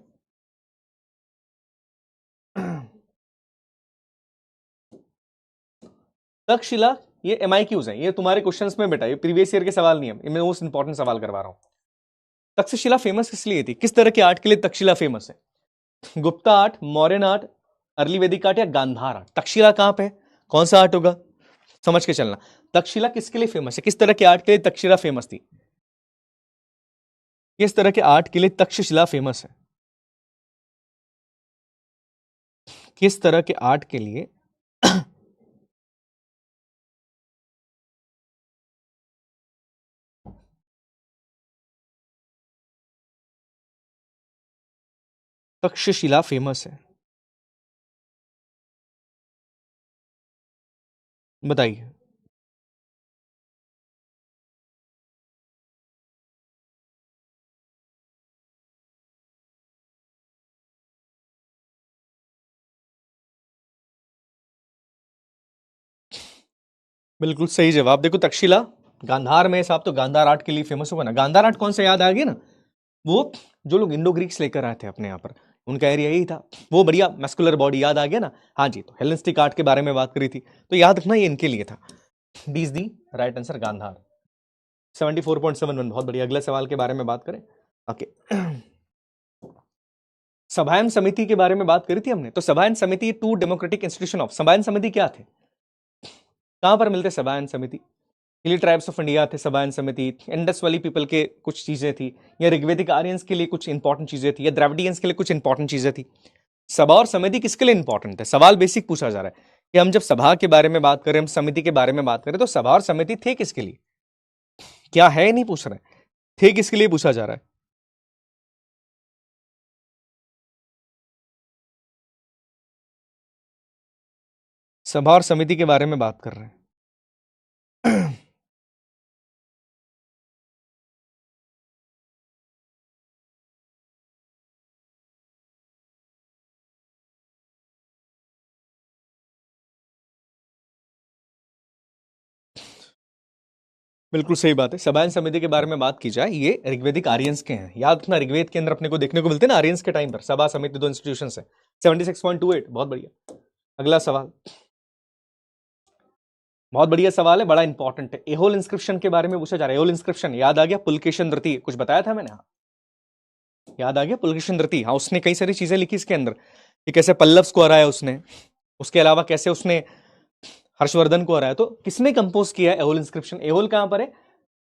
Speaker 1: तक्षशिला, ये MIQs हैं, ये तुम्हारे क्वेश्चंस में बेटा, ये प्रीवियस ईयर के सवाल नहीं है, मैं मोस्ट इंपॉर्टेंट सवाल करवा रहा हूं। तक्षशिला फेमस किस लिए थी? किस तरह के आर्ट के लिए तक्षशिला फेमस है? Gupta art, Mauryan art, early वैदिक आर्ट या गांधार आर्ट? तक्षशिला कहां पे है, कौन सा आर्ट होगा, समझ के चलना। तक्षशिला किसके लिए फेमस है, किस तरह के आर्ट के लिए तक्षशिला फेमस थी? किस तरह के आर्ट के लिए तक्षशिला फेमस है? किस तरह के आर्ट के लिए तक्षशिला फेमस है, बताइए। बिल्कुल सही जवाब। देखो तक्षशिला गांधार में साहब, तो गांधार आर्ट के लिए फेमस होगा ना। गांधार आर्ट कौन सा याद आ गया ना, वो जो लोग इंडो ग्रीक्स लेकर आए थे अपने यहाँ पर, उनका एरिया यही था। वो बढ़िया मस्कुलर बॉडी याद आ गया ना। हाँ जी, तो हेलेनिस्टिक आर्ट के बारे में बात करी थी, तो याद रखना ये इनके लिए था। D is the right answer, Gandhara. 74.71, बहुत बढ़िया। अगले सवाल के बारे में बात करें। ओके, सभायन समिति के बारे में बात करी थी हमने, तो सभायन समिति टू डेमोक्रेटिक इंस्टीट्यूशन ऑफ, सभायन समिति क्या थे, कहां पर मिलते सभायन समिति? हिली ट्राइब्स ऑफ इंडिया थे सभायन समिति, इंडस वैली पीपल के कुछ चीजें थी, या ऋग्वेदिक आर्यंस के लिए कुछ इंपॉर्टेंट चीजें थी, या द्रविडियंस के लिए कुछ इंपॉर्टेंट चीजें थी। सभा और समिति किसके लिए इंपॉर्टेंट है? सवाल बेसिक पूछा जा रहा है कि हम जब सभा के बारे में बात करें, हम समिति के बारे में बात करें, तो सभा और समिति थे किसके लिए? क्या है, नहीं पूछ रहे, थे किसके लिए पूछा जा रहा है। सभा और समिति के बारे में बात कर रहे हैं। बिल्कुल सही बात है। सभायन समिति के बारे में बात की जाए, ये ऋग्वेदिक आर्यंस के हैं। याद रखना, ऋग्वेद के अंदर अपने को देखने को मिलते हैं ना आर्यंस के टाइम पर सभा समिति दो इंस्टीट्यूशन है। 76.28, बहुत बढ़िया। अगला सवाल बहुत बढ़िया सवाल है, बड़ा इंपॉर्टेंट है। एहोल इंस्क्रिप्शन के बारे में पूछा जा रहा है। एहोल इंस्क्रिप्शन याद आ गया, पुलकेशन धृति, कुछ बताया था मैंने, हाँ याद आ गया, पुलकेशन धृति। हाँ, उसने कई सारी चीजें लिखी इसके अंदर कि कैसे पल्लव्स को हराया उसने, उसके अलावा कैसे उसने हर्षवर्धन को हराया। तो किसने कंपोज किया है एहोल इंस्क्रिप्शन? एहोल कहां पर है?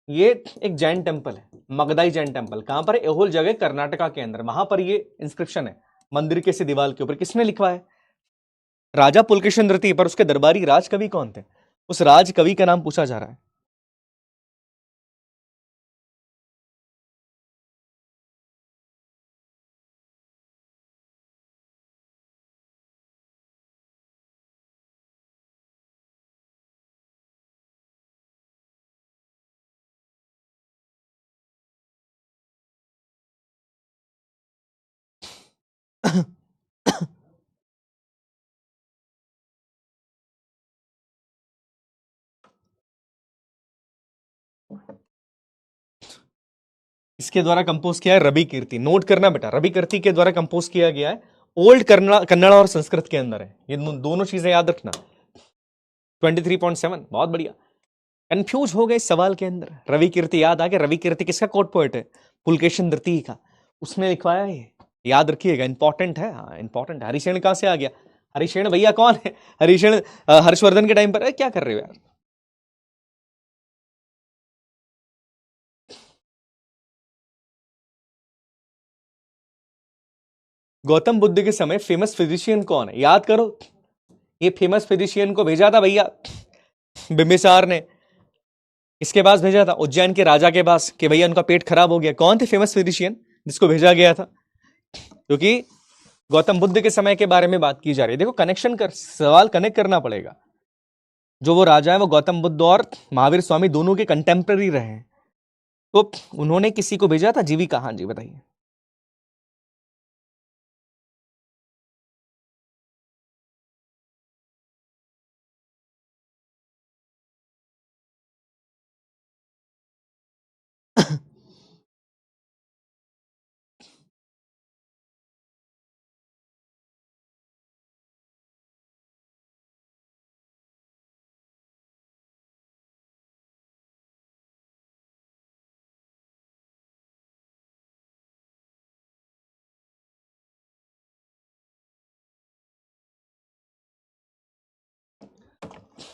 Speaker 1: ये एक जैन टेम्पल है, मगधाई जैन टेम्पल। कहां पर है? एहोल जगह कर्नाटका के अंदर, वहां पर ये इंस्क्रिप्शन है मंदिर के से दीवार के ऊपर। किसने लिखवा है? राजा पुलकेशन धृति। पर उसके दरबारी राजकवि कौन थे? उस राजकवि का नाम पूछा जा रहा है। इसके द्वारा कंपोज किया है रवि कीर्ति। नोट करना बेटा, रवि कीर्ति के द्वारा कंपोज किया गया है। ओल्ड कन्नड़ और संस्कृत के अंदर है, ये दोनों चीजें याद रखना। 23.7, बहुत बढ़िया। कंफ्यूज हो गए इस सवाल के अंदर, रवि कीर्ति याद आ गया। रवि कीर्ति किसका कोट पोएट है? पुलकेशन धृति का, उसने लिखवाया ये, याद रखिएगा, इंपॉर्टेंट है। हाँ इंपॉर्टेंट है। हरिशेन कहां से आ गया? हरिशेन भैया कौन है? हरिशेन हर्षवर्धन के टाइम पर है, क्या कर रहे हो यार। गौतम बुद्ध के समय फेमस फिजिशियन कौन है? याद करो, ये फेमस फिजिशियन को भेजा था भैया बिंबिसार ने। इसके पास भेजा था उज्जैन के राजा के पास कि भैया उनका पेट खराब हो गया। कौन थे फेमस फिजिशियन जिसको भेजा गया था? क्योंकि गौतम बुद्ध के समय के बारे में बात की जा रही है। देखो कनेक्शन कर, सवाल कनेक्ट करना पड़ेगा। जो वो राजा है वो गौतम बुद्ध और महावीर स्वामी दोनों के कंटेम्पररी रहे हैं, तो उन्होंने किसी को भेजा था जीविका। हाँ जी बताइए।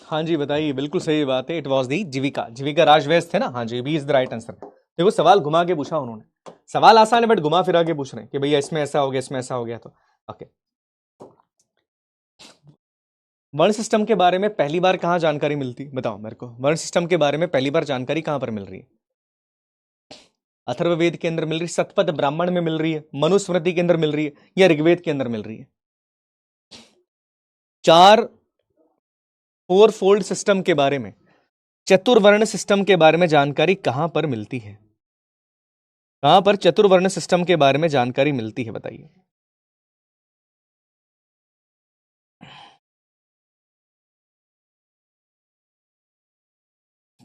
Speaker 1: हाँ जी बताइए, बिल्कुल सही बात है, इट वॉज दी जीविका। जीविका राजवैस थे ना। हाँ जी, B is the right answer. देखो सवाल घुमा के पूछा उन्होंने, सवाल आसान है बट घुमा फिरा के पूछ रहे हैं कि भैया इसमें ऐसा हो गया, इसमें ऐसा हो गया। तो ओके, वर्ण सिस्टम के बारे में पहली बार कहाँ जानकारी मिलती, बताओ मेरे को। वर्ण सिस्टम के बारे में पहली बार जानकारी कहाँ पर मिल रही है? अथर्ववेद के अंदर मिल रही, शतपथ ब्राह्मण में मिल रही है, मनुस्मृति के अंदर मिल रही है, या ऋग्वेद के अंदर मिल रही है? चार फोर फोल्ड सिस्टम के बारे में, चतुर्वर्ण सिस्टम के बारे में जानकारी कहां पर मिलती है? कहां पर चतुर्वर्ण सिस्टम के बारे में जानकारी मिलती है, बताइए।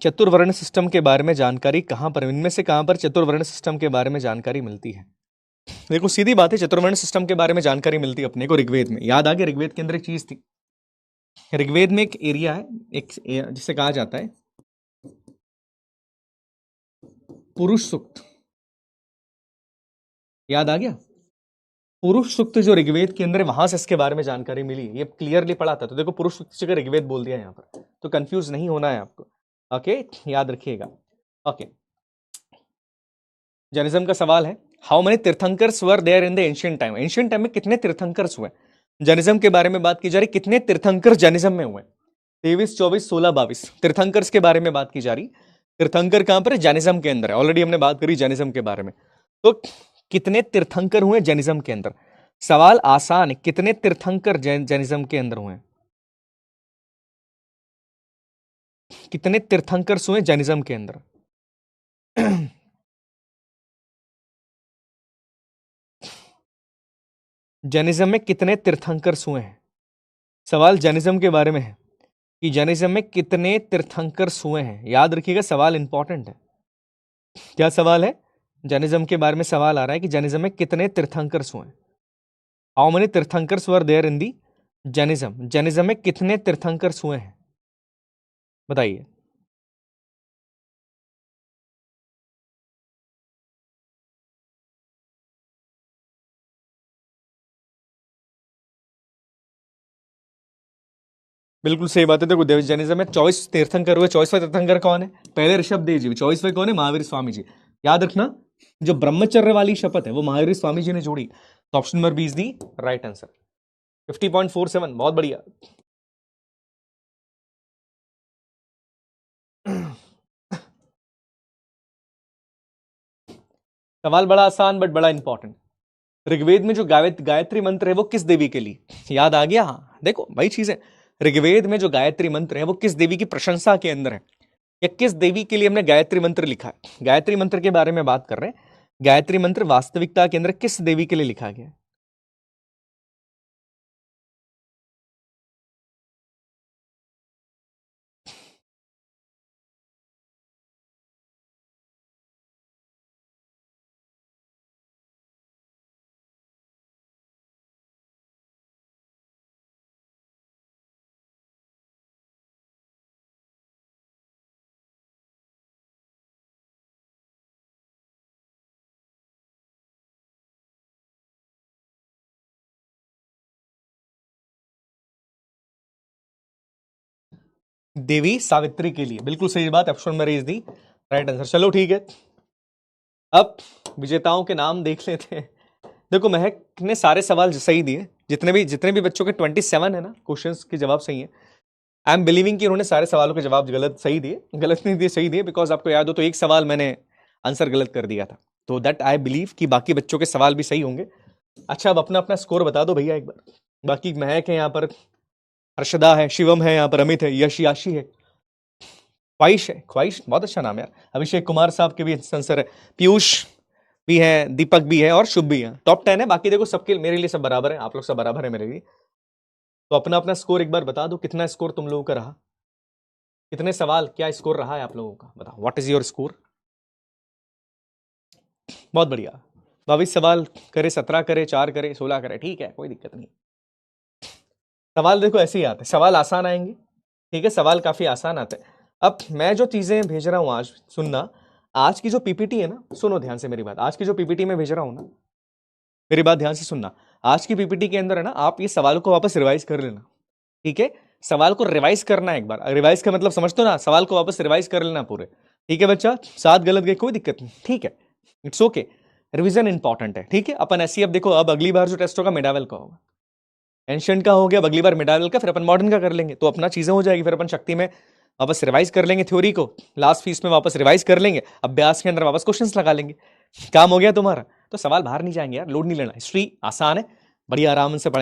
Speaker 1: चतुर्वर्ण सिस्टम के बारे में जानकारी कहां पर, इनमें से कहां पर चतुर्वर्ण सिस्टम के बारे में जानकारी मिलती है? देखो सीधी बात है, चतुर्वर्ण सिस्टम के बारे में जानकारी मिलती है अपने को ऋग्वेद में। याद आ गया, ऋग्वेद के अंदर एक चीज थी। ऋग्वेद में एक एरिया है, एक जिसे कहा जाता है पुरुष सूक्त। याद आ गया, पुरुष सूक्त जो ऋग्वेद के अंदर, वहां से इसके बारे में जानकारी मिली। ये क्लियरली पढ़ा था। तो देखो पुरुष सूक्त से ऋग्वेद बोल दिया यहाँ पर, तो कंफ्यूज नहीं होना है आपको। ओके, याद रखिएगा। ओके, जैनिज्म का सवाल है, how many tirthankars were there in the ancient time? Ancient time में कितने तीर्थंकर्स हुए? जैनिज्म के बारे में बात की जा रही, कितने तीर्थंकर जैनिज्म में हुए? 23, 24, 16, 22 तीर्थंकर्स के बारे में बात की जा रही। तीर्थंकर कहां पर है? जैनिज्म के अंदर है। ऑलरेडी हमने बात करी जैनिज्म के बारे में। तो कितने तीर्थंकर हुए जैनिज्म के अंदर? सवाल आसान है, कितने तीर्थंकर जैनिज्म के अंदर हुए? कितने तीर्थंकर हुए जैनिज्म के अंदर? जैनिज्म में कितने तीर्थंकर हुए हैं? सवाल जैनिज्म के बारे में है कि जैनिज्म में कितने तीर्थंकर हुए हैं। याद रखिएगा, सवाल इंपॉर्टेंट है। क्या सवाल है? जैनिज्म के बारे में सवाल आ रहा है कि जैनिज्म में कितने तीर्थंकर हुए हैं। How many tirthankars were there in the Jainism? Jainism में कितने तीर्थंकर हुए हैं, बताइए। बिल्कुल सही बात है। देखो जैनिज्म में 24 तीर्थंकर हुए। 24वां तीर्थंकर कौन है? पहले ऋषभ देव जी। 24वें कौन है? महावीर स्वामी जी। याद रखना, जो ब्रह्मचर्य वाली शपथ है वो महावीर स्वामी जी ने जोड़ी। तो option number B is the right answer. 50.47, बहुत बढ़िया। सवाल बड़ा आसान बट बड़ा इंपॉर्टेंट। ऋग्वेद में जो गायत्री मंत्र है वो किस देवी के लिए? याद आ गया? हाँ देखो वही चीज है, ऋग्वेद में जो गायत्री मंत्र है वो किस देवी की प्रशंसा के अंदर है, या किस देवी के लिए हमने गायत्री मंत्र लिखा है? गायत्री मंत्र के बारे में बात कर रहे हैं। गायत्री मंत्र वास्तविकता के अंदर किस देवी के लिए लिखा गया है? देवी सावित्री के लिए। बिल्कुल सही बात, option number is the right answer. चलो ठीक है, अब विजेताओं के नाम देख लेते हैं। देखो महक ने सारे सवाल सही दिए, जितने भी बच्चों के 27 है ना क्वेश्चंस के जवाब सही है। आई एम बिलीविंग कि उन्होंने सारे सवालों के जवाब गलत सही दिए, गलत नहीं दिए, सही दिए। बिकॉज आपको याद हो तो एक सवाल मैंने आंसर गलत कर दिया था, तो दैट आई बिलीव कि बाकी बच्चों के सवाल भी सही होंगे। अच्छा, अब अपना अपना स्कोर बता दो भैया एक बार। बाकी महक है यहाँ पर, हर्षदा है, शिवम है यहाँ पर, अमित है, यश, याशी है, ख्वाहिश है, ख्वाहिश बहुत अच्छा नाम है यार, अभिषेक कुमार साहब के भी सेंसर है, पीयूष भी है, दीपक भी है और शुभ भी है। टॉप 10 है। बाकी देखो सबके मेरे लिए सब बराबर है, आप लोग सब बराबर है मेरे लिए। तो अपना अपना स्कोर एक बार बता दो, कितना स्कोर तुम लोगों का रहा, कितने सवाल, क्या स्कोर रहा है आप लोगों का, बताओ व्हाट इज योर स्कोर। बहुत बढ़िया। 22 सवाल करे, 17 करे, 4 करे, 16 करे, ठीक है, कोई दिक्कत नहीं। सवाल देखो ऐसे ही आते हैं, सवाल आसान आएंगे, ठीक है, सवाल काफी आसान आते हैं। अब मैं जो चीजें भेज रहा हूं आज, सुनना, आज की जो पीपीटी है ना, सुनो ध्यान से मेरी बात, आज की जो पीपीटी में भेज रहा हूं ना, मेरी बात ध्यान से सुनना। आज की पीपीटी के अंदर है ना, आप ये सवालों को वापस रिवाइज कर लेना, ठीक है। सवाल को रिवाइज करना है एक बार, रिवाइज का मतलब समझते हो ना, सवाल को वापस रिवाइज कर लेना पूरे, ठीक है बच्चा। 7 गलत गए कोई दिक्कत नहीं, ठीक है, इट्स ओके। रिवीजन इंपॉर्टेंट है, ठीक है। अपन ऐसी, अब देखो, अब अगली बार जो टेस्ट होगा मिडावल का होगा, एंशियंट का हो गया, अब अगली बार मिडावल का, फिर अपन मॉडर्न का कर लेंगे, तो अपना चीजें हो जाएगी, फिर अपन शक्ति में वापस रिवाइज कर लेंगे थ्योरी को, लास्ट फीस में वापस रिवाइज कर लेंगे, अभ्यास के अंदर वापस क्वेश्चंस लगा लेंगे, काम हो गया तुम्हारा। तो सवाल बाहर नहीं जाएंगे यार, लोड नहीं लेना, हिस्ट्री आसान है, बढ़िया आराम से पढ़ेंगे।